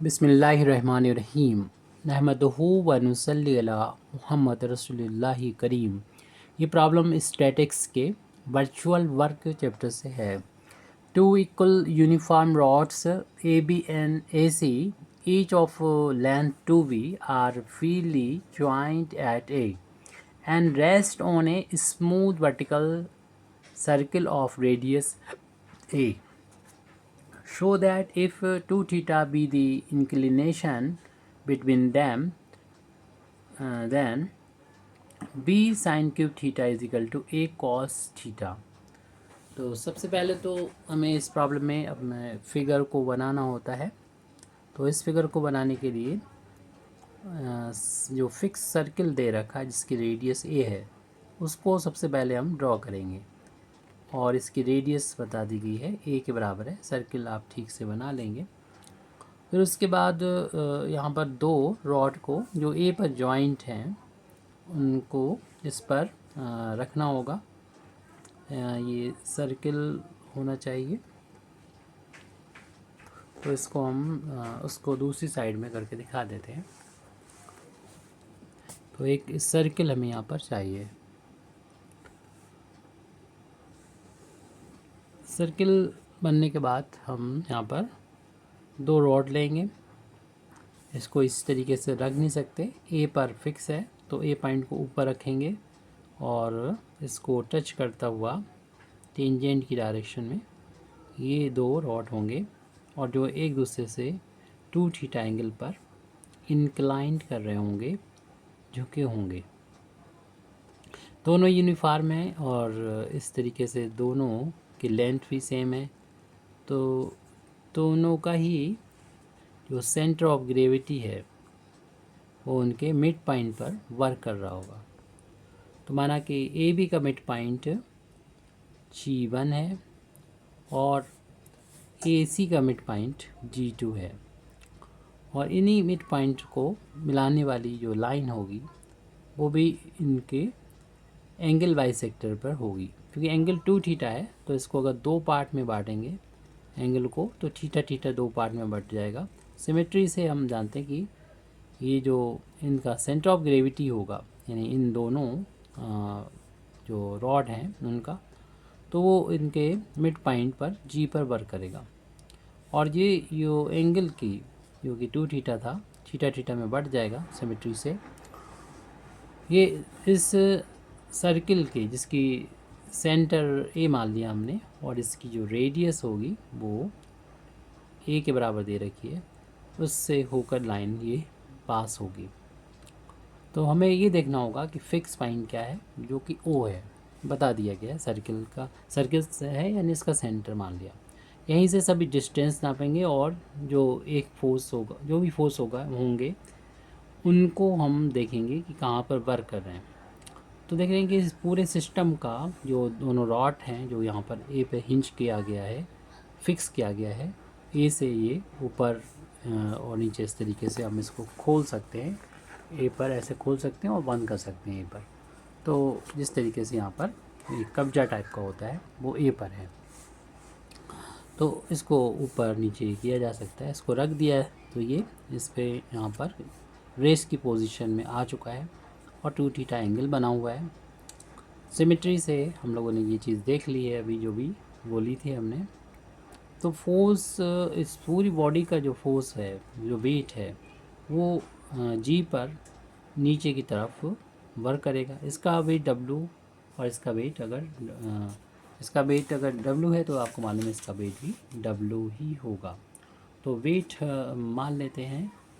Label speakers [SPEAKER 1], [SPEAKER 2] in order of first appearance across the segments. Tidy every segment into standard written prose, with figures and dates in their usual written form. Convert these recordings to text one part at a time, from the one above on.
[SPEAKER 1] बिस्मिल्लाहिर्रहमानिर्रहीम नहमदुहु व नुसल्ली अला मुहम्मद रसूलुल्लाहि करीम। ये प्रॉब्लम स्टैटिक्स के वर्चुअल वर्क चैप्टर से है। Two equal uniform rods A B and A C each of length 2v are freely joined at A and rest on a smooth vertical circle of radius A. Show that if 2 theta be the inclination between them, then b sin cube theta is equal to a cos theta। तो सबसे पहले तो हमें इस problem में अपने figure को बनाना होता है। तो इस फिगर को बनाने के लिए जो फिक्स सर्किल दे रखा है जिसकी रेडियस ए है उसको सबसे पहले हम ड्रॉ करेंगे और इसकी रेडियस बता दी गई है ए के बराबर है। सर्किल आप ठीक से बना लेंगे। फिर उसके बाद यहाँ पर दो रॉड को जो ए पर जॉइंट हैं उनको इस पर रखना होगा। ये सर्किल होना चाहिए। तो इसको हम उसको दूसरी साइड में करके दिखा देते हैं। तो एक सर्किल हमें यहाँ पर चाहिए। सर्किल बनने के बाद हम यहाँ पर दो रॉड लेंगे। इसको इस तरीके से रख नहीं सकते, ए पर फिक्स है तो ए पॉइंट को ऊपर रखेंगे और इसको टच करता हुआ टेंजेंट की डायरेक्शन में ये दो रॉड होंगे और जो एक दूसरे से 2 थीटा एंगल पर इंक्लाइंड कर रहे होंगे, झुके होंगे। दोनों यूनिफॉर्म हैं और इस तरीके से दोनों की लेंथ भी सेम है। तो दोनों का ही जो सेंटर ऑफ ग्रेविटी है वो उनके मिड पॉइंट पर वर्क कर रहा होगा। तो माना कि ए बी का मिड पॉइंट G1 है और ए सी का मिड पॉइंट G2 है और इन्हीं मिड पॉइंट को मिलाने वाली जो लाइन होगी वो भी इनके एंगल बाइसेक्टर पर होगी। क्योंकि एंगल 2 थीटा है तो इसको अगर दो पार्ट में बांटेंगे एंगल को तो थीटा थीटा दो पार्ट में बट जाएगा। सिमेट्री से हम जानते हैं कि ये जो इनका सेंटर ऑफ ग्रेविटी होगा यानी इन दोनों जो रॉड हैं उनका, तो वो इनके मिड पॉइंट पर जी पर वर्क करेगा। और ये जो एंगल की जो कि 2 थीटा था थीटा थीटा में बढ़ जाएगा सिमेट्री से। ये इस सर्किल के जिसकी सेंटर ए मान लिया हमने और इसकी जो रेडियस होगी वो ए के बराबर दे रखी है, उससे होकर लाइन ये पास होगी। तो हमें ये देखना होगा कि फिक्स पॉइंट क्या है जो कि ओ है, बता दिया गया है। सर्किल का सर्किल है यानी इसका सेंटर मान लिया। यहीं से सभी डिस्टेंस नापेंगे और जो एक फोर्स होगा जो भी फोर्स होगा होंगे उनको हम देखेंगे कि कहाँ पर वर्क कर रहे हैं। तो देख रहे हैं कि इस पूरे सिस्टम का जो दोनों रॉड हैं जो यहाँ पर ए पे हिंच किया गया है, फिक्स किया गया है, ए से ये ऊपर और नीचे इस तरीके से हम इसको खोल सकते हैं। ए पर ऐसे खोल सकते हैं और बंद कर सकते हैं ए पर। तो जिस तरीके से यहाँ पर एक कब्जा टाइप का होता है वो ए पर है। तो इसको ऊपर नीचे किया जा सकता है। इसको रख दिया है तो ये इस पर यहाँ पर रेस्ट की पोजीशन में आ चुका है और 2 थीटा एंगल बना हुआ है। सिमेट्री से हम लोगों ने ये चीज़ देख ली है अभी जो भी बोली थी हमने। तो फोर्स इस पूरी बॉडी का जो फोर्स है जो वेट है वो जी पर नीचे की तरफ वर्क करेगा। इसका वेट W और इसका वेट अगर W है तो आपको मालूम है इसका वेट भी W ही होगा। तो वेट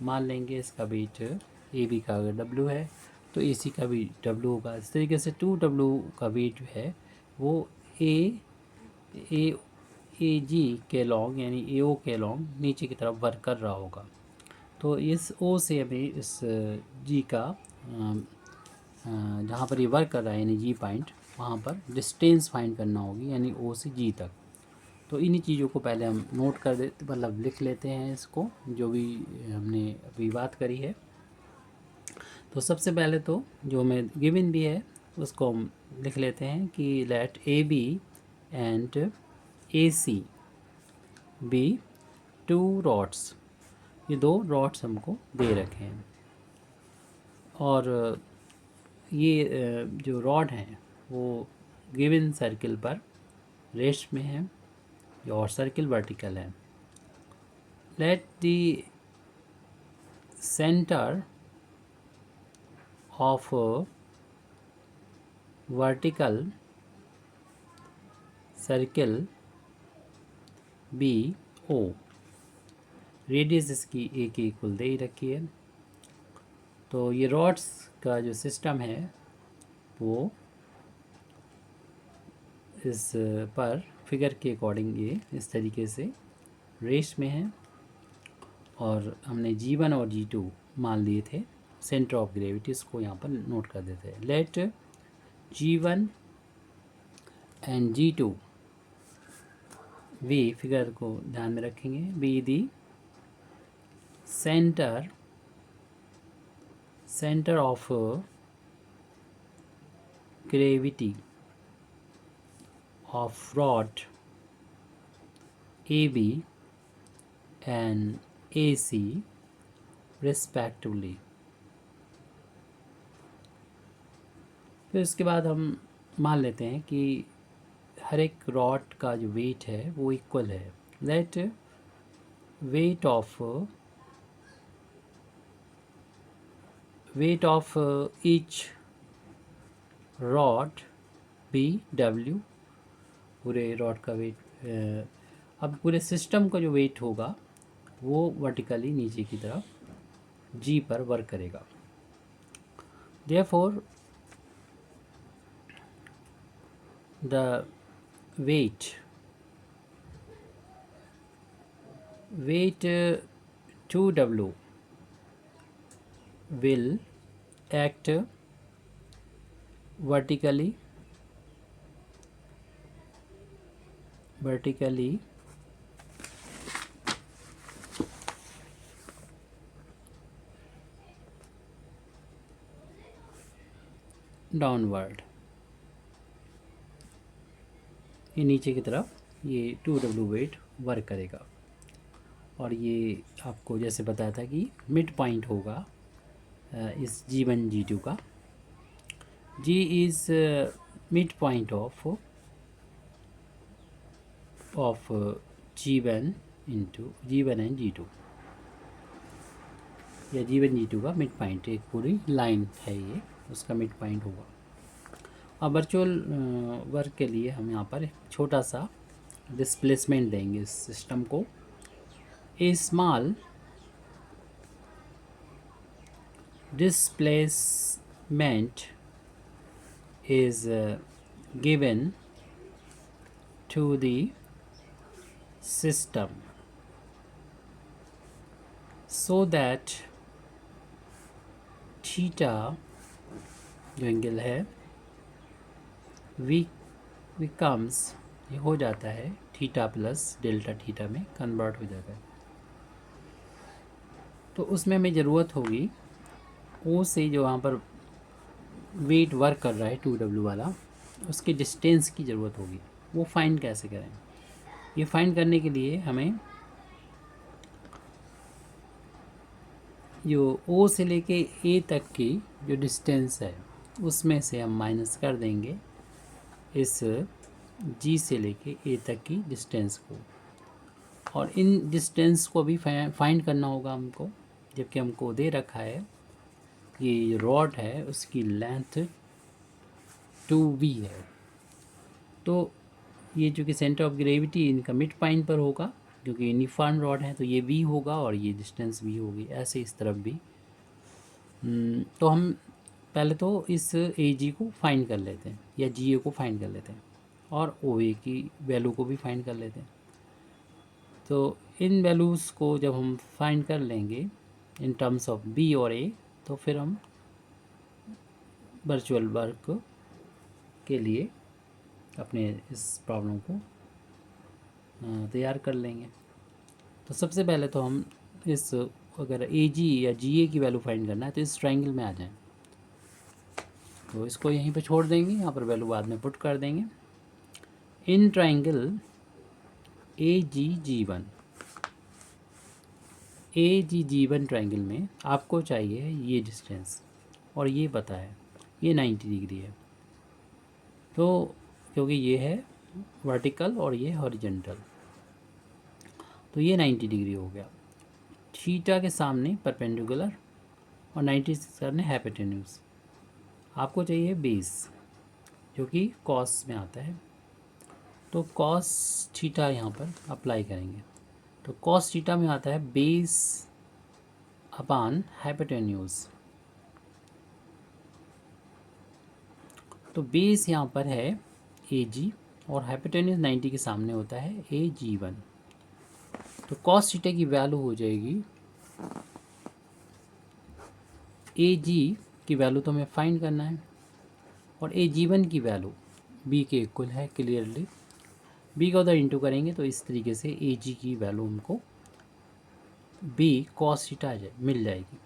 [SPEAKER 1] मान लेंगे इसका वेट ए बी का अगर W है तो ए सी का भी W होगा। इस तरीके से 2W का वेट जो है वो ए जी के लॉन्ग यानी ए ओ के लॉन्ग नीचे की तरफ वर्क कर रहा होगा। तो इस ओ से हमें इस जी का जहाँ पर ये वर्क कर रहा है यानी जी पॉइंट वहाँ पर डिस्टेंस फाइंड करना होगी यानी ओ से जी तक। तो इन्हीं चीज़ों को पहले हम नोट कर देते मतलब लिख लेते हैं इसको जो भी हमने अभी बात करी है। तो सबसे पहले तो जो हमें गिवन भी है उसको हम लिख लेते हैं कि let A B and A C be 2 rods. ये 2 रॉड्स हमको दे रखे हैं और ये जो रॉड हैं वो गिवन सर्किल पर रेस्ट में है और सर्किल वर्टिकल है. Let the centre of vertical circle be O. Radius इसकी ए के इक्वल दे ही रखी है. तो ये रॉड्स का जो सिस्टम है वो इस पर फिगर के अकॉर्डिंग ये इस तरीके से रेस में है और हमने G1 और G2 मान लिए थे सेंटर ऑफ ग्रेविटी. इसको यहाँ पर नोट कर देते हैं. Late G1 and G2 we, figure को ध्यान में रखेंगे, be the center of gravity of rod AB and AC respectively. फिर उसके बाद हम मान लेते हैं कि हर एक रॉड का जो वेट है वो इक्वल है. Let weight of each rod be W. पूरे रॉड का वेट, अब पूरे सिस्टम का जो वेट होगा वो वर्टिकली नीचे की तरफ G पर वर्क करेगा. Therefore the weight 2W will act vertically downward. ये नीचे की तरफ ये 2W वेट वर्क करेगा और ये आपको जैसे बताया था कि मिड पॉइंट होगा इस G1 G2 का. G is mid point of G1 and G2 या G1 G2 का मिड पॉइंट. एक पूरी लाइन है ये, उसका मिड पॉइंट होगा. अब वर्चुअल वर्क के लिए हम यहाँ पर एक छोटा सा डिस्प्लेसमेंट देंगे इस सिस्टम को. ए small displacement is given to the system so that theta जो एंगल है becomes, ये हो जाता है थीटा प्लस डेल्टा थीटा में कन्वर्ट हो जाता है. तो उसमें हमें ज़रूरत होगी ओ से जो वहाँ पर वेट वर्क कर रहा है 2W वाला, उसके डिस्टेंस की ज़रूरत होगी. वो फाइंड कैसे करें? ये फाइंड करने के लिए हमें जो O से लेके A तक की जो डिस्टेंस है उसमें से हम माइनस कर देंगे इस G से लेके A तक की डिस्टेंस को. और इन डिस्टेंस को भी फाइंड करना होगा हमको, जबकि हमको दे रखा है ये रॉड है उसकी लेंथ 2V है. तो ये चूँकि सेंटर ऑफ ग्रेविटी इनका मिड पॉइंट पर होगा क्योंकि यूनिफॉर्म रॉड है, तो ये V होगा और ये डिस्टेंस V होगी. ऐसे इस तरफ भी. तो हम पहले तो इस AG को फाइंड कर लेते हैं या GA को फाइंड कर लेते हैं और OA की वैल्यू को भी फाइंड कर लेते हैं. तो इन वैल्यूज़ को जब हम फाइंड कर लेंगे इन टर्म्स ऑफ B और A, तो फिर हम वर्चुअल वर्क के लिए अपने इस प्रॉब्लम को तैयार कर लेंगे. तो सबसे पहले तो हम इस, अगर AG या GA की वैल्यू फाइंड करना है तो इस ट्रायंगल में आ जाएं. तो इसको यहीं पे छोड़ देंगे, यहाँ पर वैल्यू बाद में पुट कर देंगे. इन ट्रायंगल AGG1 ए जी जीवन ट्रायंगल में आपको चाहिए ये डिस्टेंस, और ये पता है ये 90 डिग्री है, तो क्योंकि ये है वर्टिकल और ये हॉरिजेंटल, तो ये 90 डिग्री हो गया। थीटा के सामने परपेंडिकुलर और 96 करने हाइपोटेन्यूज। आपको चाहिए बेस जो कि कॉस में आता है, तो कॉस थीटा यहाँ पर अप्लाई करेंगे, तो कॉस थीटा में आता है बेस अपान हाइपोटेन्यूज। तो बेस यहाँ पर है ए जी और हाइपोटेन्यूज 90 के सामने होता है ए जी वन। तो कॉस थीटा की वैल्यू हो जाएगी, ए जी की वैल्यू तो हमें फाइंड करना है, और ए जी वन की वैल्यू बी के इक्वल है क्लियरली। बी का उधर इंटू करेंगे तो इस तरीके से ए जी की वैल्यू हमको बी कॉस थीटा मिल जाएगी।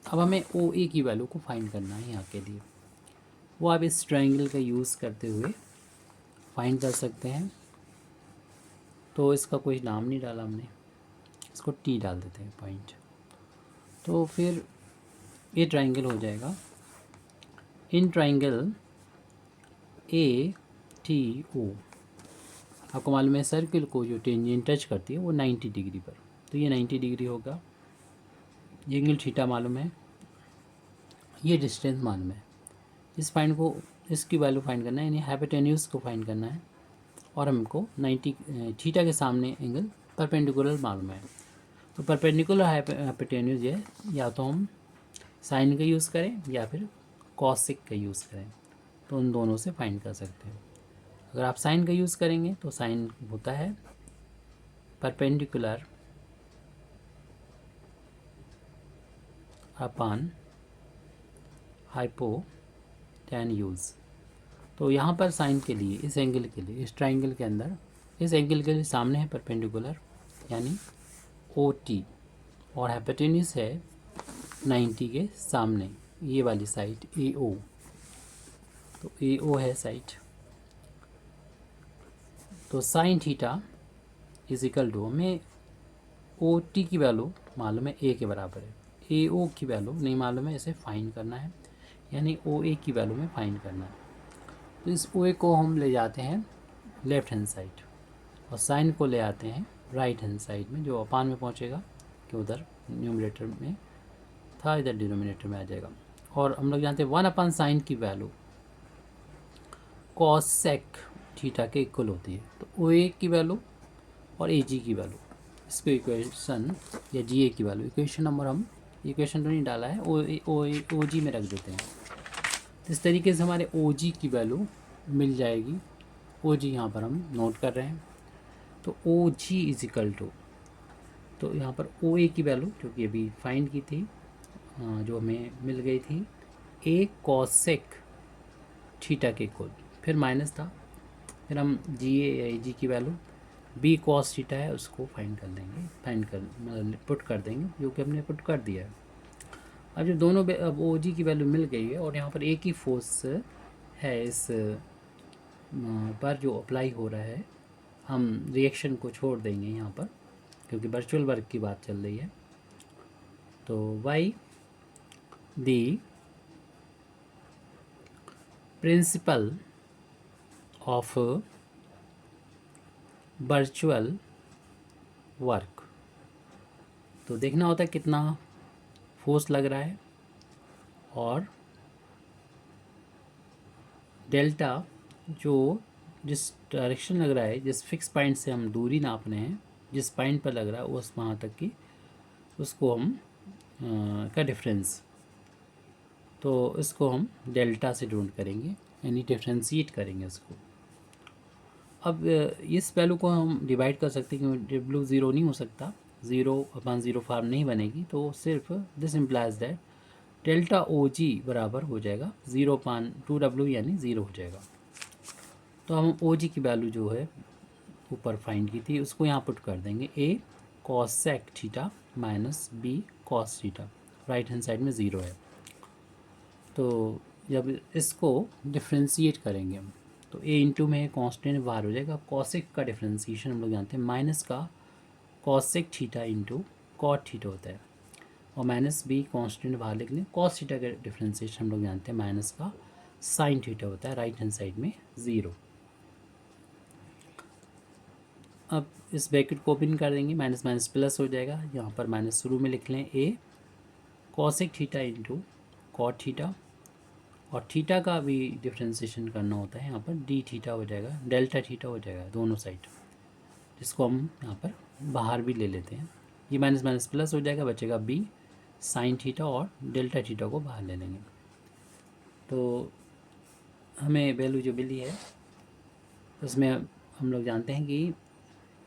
[SPEAKER 1] अब हमें ओ ए की वैल्यू को फाइंड करना है यहाँ के लिए, वो आप इस ट्रायंगल का यूज़ करते हुए फाइंड कर सकते हैं। तो इसका कोई नाम नहीं डाला हमने, इसको टी डाल देते हैं पॉइंट। तो फिर ये ट्रायंगल हो जाएगा in triangle A T O. आपको मालूम है सर्किल को जो टेंजेंट टच करती है वो 90 डिग्री पर, तो ये 90 डिग्री होगा। ये एंगल थीटा मालूम है, ये डिस्टेंस मालूम है। इस फाइंड को, इसकी वैल्यू फाइंड करना है, यानी हाइपोटेन्यूज को फाइंड करना है, और हमको 90 थीटा के सामने एंगल परपेंडिकुलर मालूम है। तो परपेंडिकुलर हाइपोटेन्यूज है, या तो हम साइन का यूज़ करें या फिर कॉसिक का यूज़ करें, तो उन दोनों से फाइंड कर सकते हैं। अगर आप साइन का यूज़ करेंगे तो साइन होता है परपेंडिकुलर अपान हाइपोटेन्यूज। तो यहाँ पर साइन के लिए, इस एंगल के लिए, इस ट्रायंगल के अंदर, इस एंगल के लिए सामने है परपेंडिकुलर यानी ओ टी, और हाइपोटेन्यूज है 90 के सामने ये वाली साइड ए ओ, तो ए ओ है साइड। तो sine theta is equal to, हमें ओ टी की वैल्यू मालूम है ए के बराबर है, ए ओ की वैल्यू नहीं मालूम है, इसे फाइंड करना है, यानी ओ ए की वैल्यू में फाइंड करना है। तो इस ओ ए को हम ले जाते हैं लेफ्ट हैंड साइड, और साइन को ले आते हैं राइट हैंड साइड में, जो अपान में पहुंचेगा कि उधर न्यूमरेटर में था, इधर डिनोमिनेटर में आ जाएगा। और हम लोग जानते हैं 1 साइन की वैल्यू कॉस सेक थीटा के इक्वल होती है। तो ओ ए की वैल्यू और ए जी की वैल्यू, इसको इक्वेशन या जी ए की वैल्यू, इक्वेशन नंबर हम इक्वेशन तो नहीं डाला है, ओ जी में रख देते हैं। तो इस तरीके से हमारे ओ जी की वैल्यू मिल जाएगी। ओ जी यहाँ पर हम नोट कर रहे हैं, तो ओ जी इज इक्वल टू, तो यहाँ पर ओ ए की वैल्यू जो कि अभी फाइंड की थी, जो हमें मिल गई थी, ए कॉसेक थीटा के इक्वल, फिर माइनस था, फिर हम जी ए जी की वैल्यू बी कॉस थीटा है उसको फाइंड कर लेंगे, मतलब पुट कर देंगे, जो कि हमने पुट कर दिया है। अब जो दोनों अब ओ जी की वैल्यू मिल गई है, और यहाँ पर एक ही फोर्स है इस पर जो अप्लाई हो रहा है, हम रिएक्शन को छोड़ देंगे यहाँ पर, क्योंकि वर्चुअल वर्क की बात चल रही है। तो by the principle of virtual work, तो देखना होता है कितना फोर्स लग रहा है, और डेल्टा जो जिस डायरेक्शन लग रहा है, जिस फिक्स पॉइंट से हम दूरी नाप रहे हैं, जिस पॉइंट पर लग रहा है उस वहाँ तक की, उसको हम का डिफरेंस, तो इसको हम डेल्टा से डिनोट करेंगे, यानी डिफ्रेंशिएट करेंगे इसको। अब इस वैल्यू को हम डिवाइड कर सकते हैं, क्योंकि डब्ल्यू ज़ीरो नहीं हो सकता, 0/0 फार्म नहीं बनेगी, तो सिर्फ दिस इम्प्लाइज दैट डेल्टा ओ जी बराबर हो जाएगा 0/2W, यानी 0 हो जाएगा। तो हम ओ जी की वैल्यू जो है ऊपर फाइंड की थी उसको यहाँ पुट कर देंगे, a cosec theta minus b cos theta, right hand side में 0 है। तो जब इसको डिफ्रेंशिएट करेंगे हम, तो ए इंटू में कांस्टेंट बाहर हो जाएगा, कॉसिक का डिफ्रेंशिएशन हम लोग जानते हैं, माइनस का cosec theta into cot theta होता है, और माइनस बी कॉन्स्टेंट बाहर लिख लें। कॉस थीटा का डिफ्रेंसिएशन हम लोग जानते हैं माइनस का साइन थीटा होता है, राइट हैंड साइड में 0। अब इस ब्रैकेट को ओपन कर देंगे, माइनस माइनस प्लस हो जाएगा, यहाँ पर माइनस शुरू में लिख लें a cosec theta into cot theta, और थीटा का भी डिफ्रेंसिएशन करना होता है, यहाँ पर डी थीटा हो जाएगा, डेल्टा थीटा हो जाएगा दोनों साइड, जिसको हम यहाँ पर बाहर भी ले लेते हैं। ये माइनस माइनस प्लस हो जाएगा, बचेगा बी साइन थीटा, और डेल्टा थीटा को बाहर ले लेंगे। तो हमें वैल्यू जो मिली है उसमें हम लोग जानते हैं कि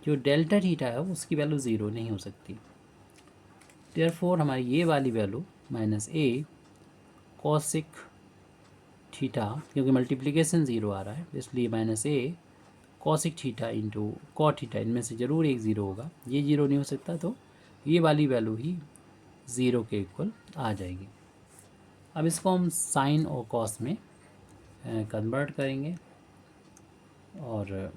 [SPEAKER 1] जो डेल्टा थीटा है उसकी वैल्यू 0 नहीं हो सकती। देयरफॉर हमारी ये वाली value minus a cosec theta, क्योंकि मल्टीप्लिकेशन 0 आ रहा है इसलिए minus a cosec theta into cot theta, इनमें से ज़रूर एक 0 होगा, ये 0 नहीं हो सकता, तो ये वाली वैल्यू ही 0 के इक्वल आ जाएगी। अब इसको हम साइन और कॉस में कन्वर्ट करेंगे, और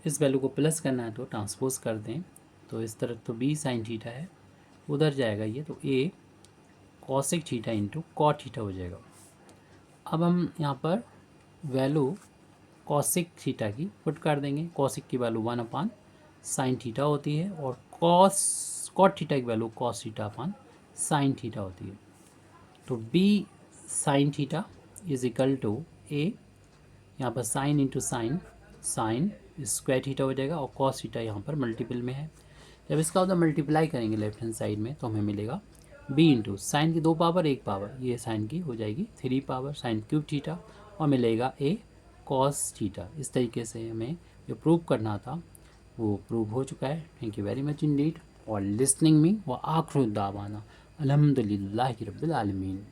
[SPEAKER 1] इस वैल्यू को प्लस करना है तो ट्रांसपोज कर दें, तो इस तरफ तो बी साइन थीटा है, उधर जाएगा ये, तो a cosec theta into cot theta हो जाएगा। अब हम यहाँ पर वैल्यू कॉसिक थीटा की पुट कर देंगे। कॉसिक की वैल्यू 1 साइन थीटा होती है, और कॉट थीटा की value cos theta upon sine theta होती है। तो b sine theta is equal to a, यहाँ पर sine into sine, sine square theta हो जाएगा, और कॉस थीटा यहाँ पर मल्टीपल में है। जब इसका उधर मल्टीप्लाई करेंगे लेफ्ट हैंड साइड में, तो हमें मिलेगा बी इंटू साइन की 2 पावर 1 पावर, ये साइन की हो जाएगी 3 पावर साइन क्यूब थीटा, और मिलेगा ए कॉस थीटा। इस तरीके से हमें जो प्रूव करना था वो प्रूव हो चुका है। Thank you very much Indeed for listening me, व आखिर दावाना अल्हम्दुलिल्लाहि रब्बिल आलमीन।